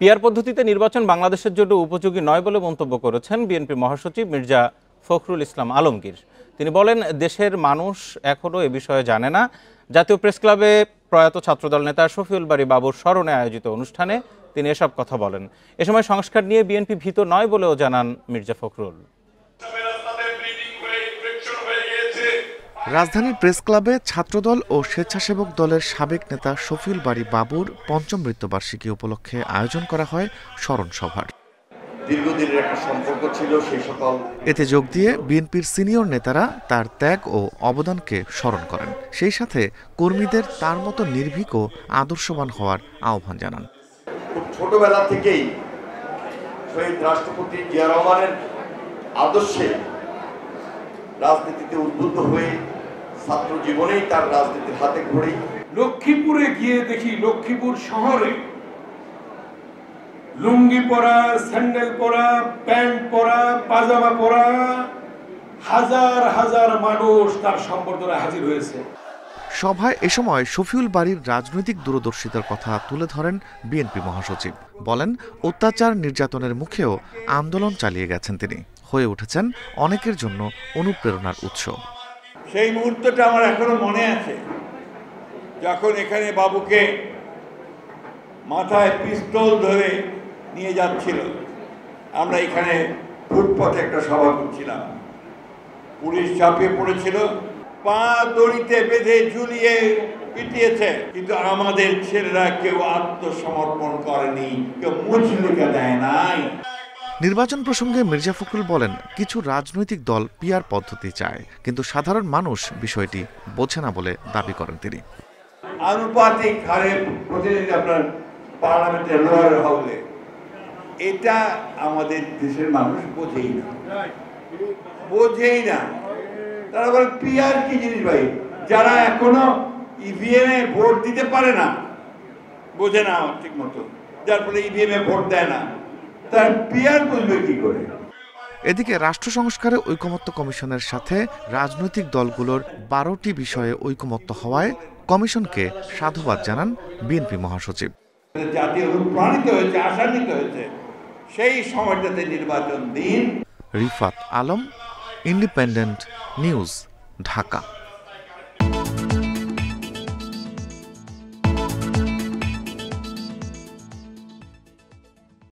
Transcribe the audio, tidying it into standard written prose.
PR পদ্ধতিতে নির্বাচন বাংলাদেশের জন্য উপযোগী নয় বলে মন্তব্য করেছেন বিএনপি মহাসচিব মির্জা ফখরুল ইসলাম আলমগীর। তিনি বলেন, দেশের মানুষ এখনও এ বিষয়ে জানে না। জাতীয় প্রেস ক্লাবে প্রয়াত ছাত্রদল নেতা শফিউল বারী বাবুর স্মরণে আয়োজিত অনুষ্ঠানে তিনি এসব কথা বলেন। এ সময় সংস্কার নিয়ে বিএনপি ভীত নয় বলেও জানান মির্জা ফখরুল। রাজধানীর প্রেস ক্লাবে ছাত্রদল ও স্বেচ্ছাসেবক দলের সাবেক নেতা শফিউল বারী বাবুর পঞ্চম মৃত্যুবার্ষিকী উপলক্ষে আয়োজন করা হয় স্মরণ সভার। দীর্ঘদিনের একটা সম্পর্ক ছিল সেই সকল। এতে যোগ দিয়ে বিএনপির সিনিয়র নেতারা তার ত্যাগ ও অবদানকে স্মরণ করেন। সেই সাথে কর্মীদের তার মতো নির্ভীক ও আদর্শবান হওয়ার আহ্বান জানান। খুব ছোটবেলা থেকেই শহীদ রাষ্ট্রপতি জিয়া রহমানের আদর্শে রাজনীতিতে উদ্বুদ্ধ হয়ে ছাত্র জীবনেই তার রাজনীতির হাতে ঘড়ি। লক্ষ্মীপুরে গিয়ে দেখি লক্ষ্মীপুর শহরে লুঙ্গি পরা, স্যান্ডেল পরা, প্যান্ট পরা, পাজামা পরা হাজার হাজার মানুষ তার সম্বর্ধনায় হাজির হয়েছে। সভায় এ সময় শফিউল বারীর রাজনৈতিক দূরদর্শিতার কথা তুলে ধরেন বিএনপি মহাসচিব। বলেন, অত্যাচার নির্যাতনের মুখেও আন্দোলন চালিয়ে গেছেন তিনি, হয়ে উঠেছেন অনেকের জন্য অনুপ্রেরণার উৎস। সেই মুহূর্তটা আমার এখনো মনে আছে, যখন এখানে বাবুকে মাথায় পিস্তল ধরে নিয়ে যাচ্ছিল। আমরা এখানে ফুটপাতে একটা সভা করছিলাম, পুলিশ চাপিয়ে পড়েছিল, পা দড়িতে বেঁধে ঝুলিয়ে পিটিয়েছে, কিন্তু আমাদের ছেলেরা কেউ আত্মসমর্পণ করেনি, কেউ মুচলিকা দেয় নাই। নির্বাচন প্রসঙ্গে মির্জা ফখরুল বলেন, কিছু রাজনৈতিক দল পিআর পদ্ধতি চায়, কিন্তু সাধারণ মানুষ বিষয়টি বোঝে না বলে দাবি করেন তিনি। আনুপাতিক হারে প্রতিনিধি আপনার পার্লামেন্টের লোয়ার হাউসে, এটা আমাদের দেশের মানুষ বোঝেই না। তারা বলে পিআর কি জিনিস ভাই? যারা এখনো ইভিএম এ ভোট দিতে পারে না, বোঝে না ঠিক মতো, যার ফলে ইভিএম এ ভোট দেয় না, তার পিআর বুঝবে কি করে? এদিকে রাষ্ট্র সংস্কারে ঐকমত্য কমিশনের সাথে রাজনৈতিক দলগুলোর 12টি বিষয়ে ঐকমত্য হওয়ায় কমিশনকে সাধুবাদ জানান বিএনপি মহাসচিব। জাতীয় অনুপ্রাণিত হয়েছে, আশান্বিত হয়েছে, সেই সময়টাতে নির্বাচন দিন। Rifat Alam, independent news, Dhaka.